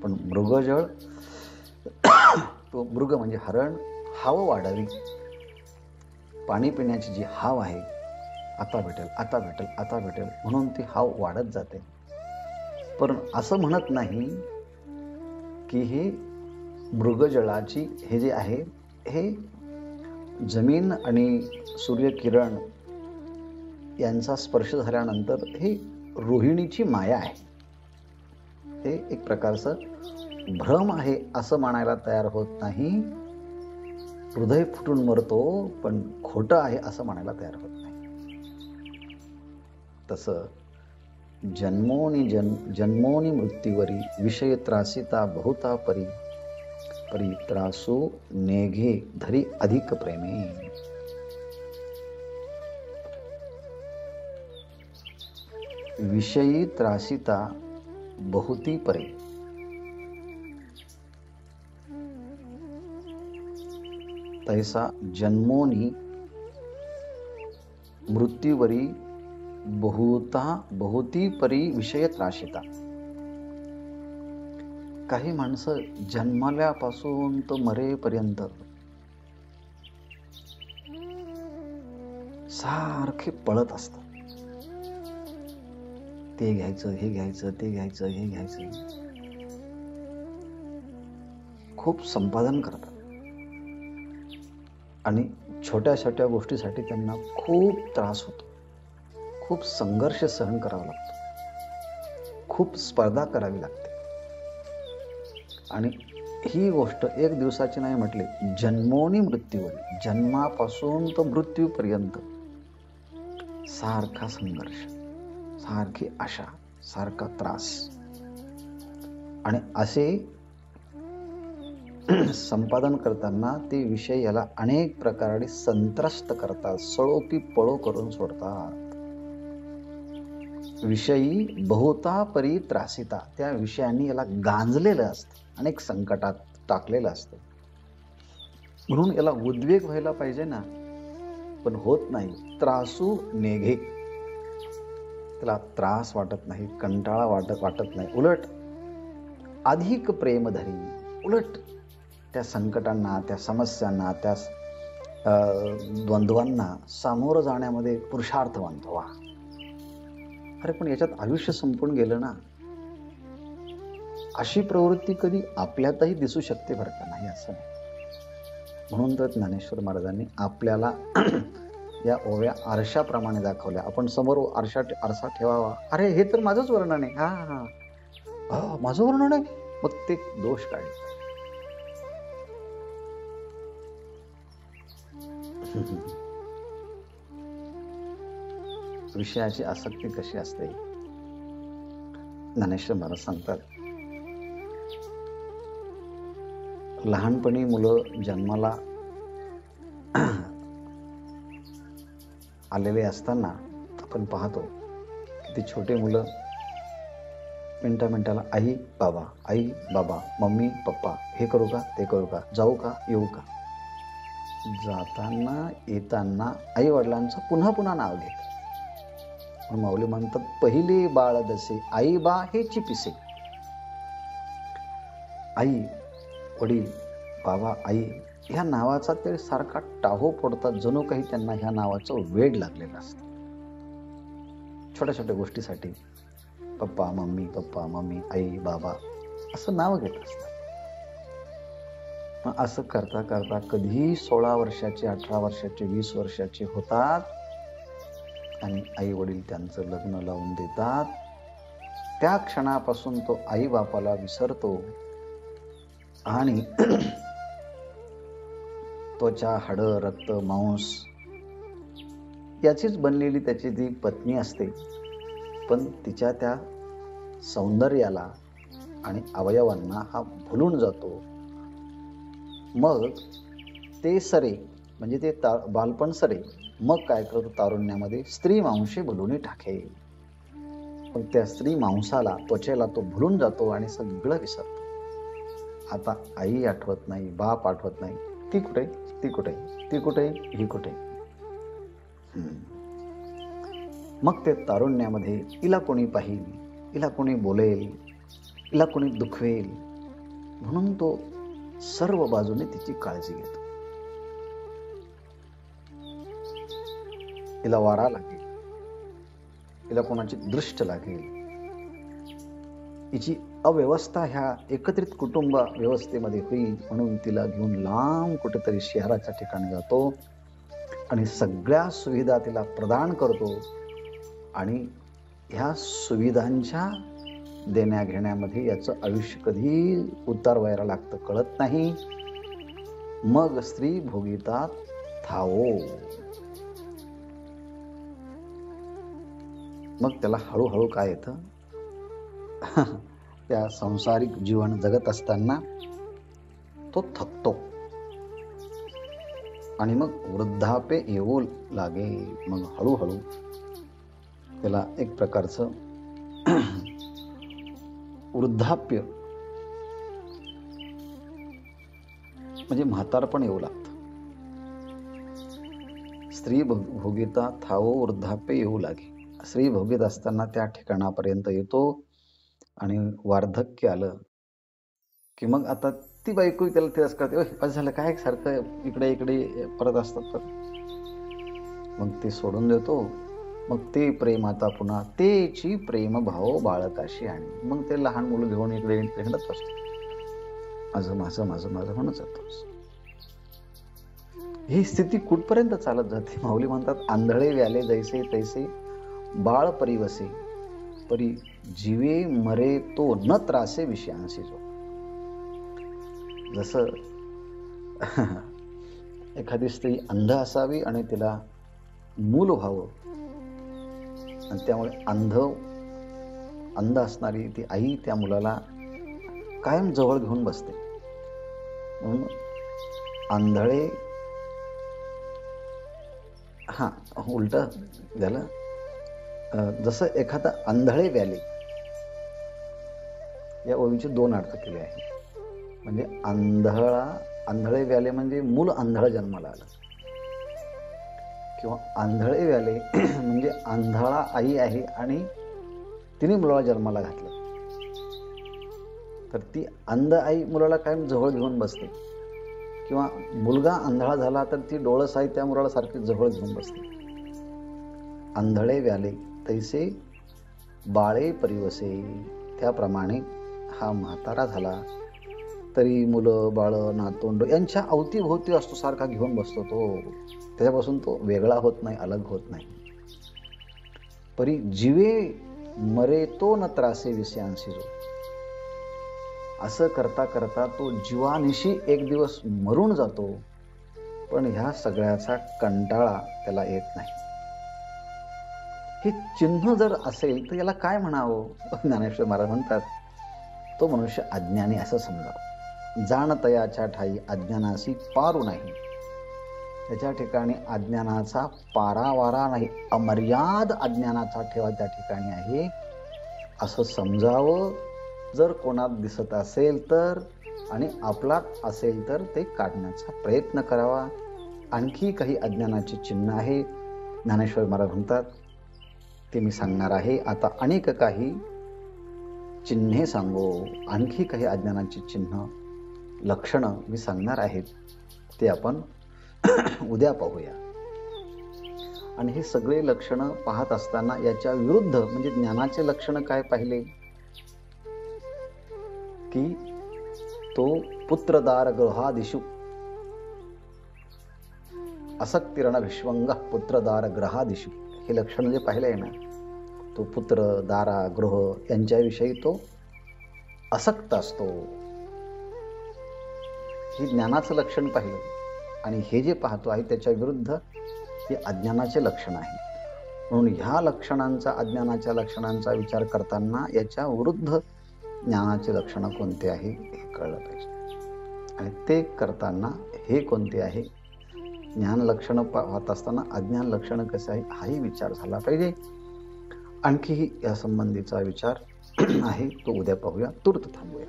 पण मृगजळ, तो मृग म्हणजे हरण, हाव वाढावी, पाणी पिण्याची जी हाव आहे, आता भेटेल, आता भेटेल, आता भेटेल म्हणून ती हाव वाढत जाते. पण असं म्हणत नाही की हे मृगजळाची हे जे आहे हे जमीन आणि सूर्यकिरण यांचा स्पर्श झाल्यानंतर हे रोहिणीची माया आहे, हे एक प्रकारचं भ्रम आहे असं म्हणायला तयार होत नाही. हृदय फुटून मरतो पण खोटं आहे असं म्हणायला तयार होत नाही. तसं जन्मोनी मृत्यूवरी विषय त्रासिता बहुता परी परी त्रासो नेघे धरी अधिक प्रेमे. विषयी त्रासिता बहुती परे तैसा जन्मोनी मृत्यूवरी बहुती परी विषय त्रासिता. काही माणसं जन्मल्यापासून तर मरेपर्यंत सारखे पळत असतात. ते घ्यायचं, हे घ्यायचं, ते घ्यायचं, हे घ्यायचं, खूप संपादन करतात आणि छोट्या छोट्या गोष्टीसाठी त्यांना खूप त्रास होतो, खूप संघर्ष सहन करावा लागतो, खूप स्पर्धा करावी लागते. आणि ही गोष्ट एक दिवसाची नाही म्हटली, जन्मोनी मृत्यूवर, जन्मापासून तर मृत्यूपर्यंत सारखा संघर्ष, सारखी आशा, सारखा त्रास. आणि असे संपादन करताना ते विषय याला अनेक प्रकारे संत्रस्त करतात, सळो की पळो करून सोडतात. विषयी बहुता परी त्रासिता, त्या विषयांनी याला गांजलेलं असतं, अनेक संकटात टाकलेलं असतं. म्हणून याला उद्वेग व्हायला पाहिजे ना, पण होत नाही. त्रासू नेघे, त्याला त्रास वाटत नाही, कंटाळा वाटत नाही. उलट अधिक प्रेम धरी, उलट त्या संकटांना, त्या समस्यांना, त्या द्वंद्वांना सामोरं जाण्यामध्ये पुरुषार्थ मानतो. वा, अरे पण याच्यात आयुष्य संपून गेलं ना. अशी प्रवृत्ती कधी आपल्यातही दिसू शकते बरं का, नाही असं नाही. म्हणून तर ज्ञानेश्वर महाराजांनी आपल्याला या ओव्या आरशाप्रमाणे दाखवल्या. आपण समोर आरसा ठेवावा, अरे हे तर माझंच वर्णन आहे, हा माझं वर्णन आहे, मग ते दोष काढले. विषयाची आसक्ती कशी असते, ज्ञानेश्वर महाराज सांगतात, लहानपणी मुलं जन्माला आलेले असताना आपण पाहतो की ती छोटे मुलं मिनटाला आई बाबा मम्मी पप्पा, हे करू का, ते करू का, जाऊ का, येऊ का, जाताना येताना आई वडिलांचं पुन्हा पुन्हा नाव घेत. माऊली म्हणतात, पहिले बाळ दसे आई बा हे चिपिसे. आई वडील बाबा आई ह्या नावाचा ते सारखा टाहो फोडतात, जणू काही त्यांना ह्या नावाचं वेड लागलेलं असतं. छोट्या छोट्या गोष्टीसाठी पप्पा मम्मी आई बाबा असं नाव घेत असतात. मग असं करता करता कधी 16 वर्षाचे, 18 वर्षाचे, 20 वर्षाचे होतात आणि आई वडील त्यांचं लग्न लावून देतात. त्या क्षणापासून तो आई बापाला विसरतो आणि त्वचा, हाडं, रक्त, मांस याचीच बनलेली त्याची ती पत्नी असते, पण तिच्या त्या सौंदर्याला आणि अवयवांना हा भुलून जातो. मग ते सरे म्हणजे ते बालपण सरे, मग काय करतो, तारुण्यामध्ये स्त्री मांसे भुलून टाके. पण त्या स्त्री मांसाला, त्वचेला तो भुलून जातो आणि सगळं विसरतो. आता आई आठवत नाही, बाप आठवत नाही, ती कुठे, ती कुठे, ती कुठे, ही कुठे. मग ते तारुण्यामध्ये हिला कोणी पाहिल, हिला कोणी बोलेल, हिला कोणी दुखवेल, म्हणून तो सर्व बाजूने तिची काळजी घेतो. हिला वारा लागेल, तिला कोणाची दृष्ट लागेल, हिची अव्यवस्था ह्या एकत्रित कुटुंब व्यवस्थेमध्ये होईल, म्हणून तिला घेऊन लांब कुठेतरी शहराच्या ठिकाणी जातो आणि सगळ्या सुविधा तिला प्रदान करतो आणि ह्या सुविधांच्या देण्या घेण्यामध्ये याचं आयुष्य कधी उतार व्हायला लागतं कळत नाही. मग स्त्री भोगिता थावो. मग त्याला हळूहळू काय येतं, त्या संसारिक जीवन जगत असताना तो थकतो आणि मग वृद्धापे येऊ लागे. मग हळूहळू त्याला एक प्रकारचं वृद्धाप्य म्हणजे म्हातारपण येऊ लागतं. स्त्री भोगिता थावो वृद्धाप्य येऊ लागे. स्त्री भोगीत असताना त्या ठिकाणापर्यंत येतो आणि वार्धक्य आलं की मग आता ती बायको त्याला तिरस्कार करते, असं झालं काय सारखं इकडे इकडे परत असतात. तर मग ते सोडून देतो. मग ते प्रेम आता पुन्हा तेची प्रेम भाव बाळकाशी आणि मग ते लहान मुलं घेऊन इकडे हिंडत असतो, माझं माझं माझं माझं म्हणत जातो. ही स्थिती कुठपर्यंत चालत जाते. माऊली म्हणतात, आंधळे व्याले जैसे तैसे बाळ परिवसे, परी जीवे मरे तो न त्रासे विषयांशी. जो जसं एखादी स्त्री अंध असावी आणि तिला मूल व्हावं आणि त्यामुळे अंध असणारी ती आई त्या मुलाला कायम जवळ घेऊन बसते. म्हणून आंधळे उलट झालं. जसं एखादा आंधळे व्याले, या ओळीचे दोन अर्थ केले आहे. म्हणजे आंधळे व्याले म्हणजे मूल आंधळ जन्माला आलं, किंवा आंधळे व्याले म्हणजे आंधळा आई आहे आणि तिने मुलाला जन्माला घातलं, तर ती अंध आई मुलाला कायम जवळ घेऊन बसते. किंवा मुलगा आंधळा झाला तर ती डोळस आई त्या मुलाला सारखी जवळ घेऊन बसते. आंधळे व्याले तैसे बाळे परिवसे, त्याप्रमाणे हा म्हातारा झाला तरी मुलं बाळ नातोंड यांच्या अवतीभोवती असतो, सारखा घेऊन बसतो तो. त्याच्यापासून तो वेगळा होत नाही, अलग होत नाही. परी जीवे मरे तो न त्रासे विषयांशी. असं करता करता तो जीवानिशी एक दिवस मरून जातो, पण ह्या सगळ्याचा कंटाळा त्याला येत नाही. हे चिन्ह जर असेल तर याला काय म्हणावं. ज्ञानेश्वर महाराज म्हणतात, तो मनुष्य अज्ञानी असं समजावं. जाणतयाच्या ठाई अज्ञानाशी पारू नाही. त्याच्या ठिकाणी अज्ञानाचा पारावारा नाही, अमर्याद अज्ञानाचा ठेवा त्या ठिकाणी आहे असं समजावं. जर कोणात दिसत असेल तर आणि आपलात असेल तर ते काढण्याचा प्रयत्न करावा. आणखी काही अज्ञानाची चिन्ह आहे, ज्ञानेश्वर महाराज म्हणतात, ते मी सांगणार आहे. आता अनेक काही चिन्हे सांगो, आणखी काही अज्ञानाची चिन्ह लक्षणं मी सांगणार आहेत, ते आपण उद्या पाहूया. आणि हे सगळे लक्षणं पाहत असताना याच्या विरुद्ध म्हणजे ज्ञानाचे लक्षणं काय पाहिले की तो पुत्रदार गृहादिषु असक्तिरण विश्वंग पुत्रदार ग्रहादिषु, हे लक्षण जे पाहिलंय ना, तो पुत्र दारा गृह यांच्याविषयी तो असक्त असतो. हे ज्ञानाचं लक्षण पाहिलं. आणि हे जे पाहतो आहे त्याच्या विरुद्ध हे अज्ञानाचे लक्षण आहे. म्हणून ह्या लक्षणांचा, अज्ञानाच्या लक्षणांचा विचार करताना याच्या विरुद्ध ज्ञानाचे लक्षण कोणते आहे हे कळलं पाहिजे. आणि ते करताना हे कोणते आहे, ज्ञान लक्षण पाहत असताना अज्ञान लक्षण कसं आहे हाही विचार झाला पाहिजे. आणखीही या संबंधीचा विचार आहे तो उद्या पाहूया. तूर्त थांबूया.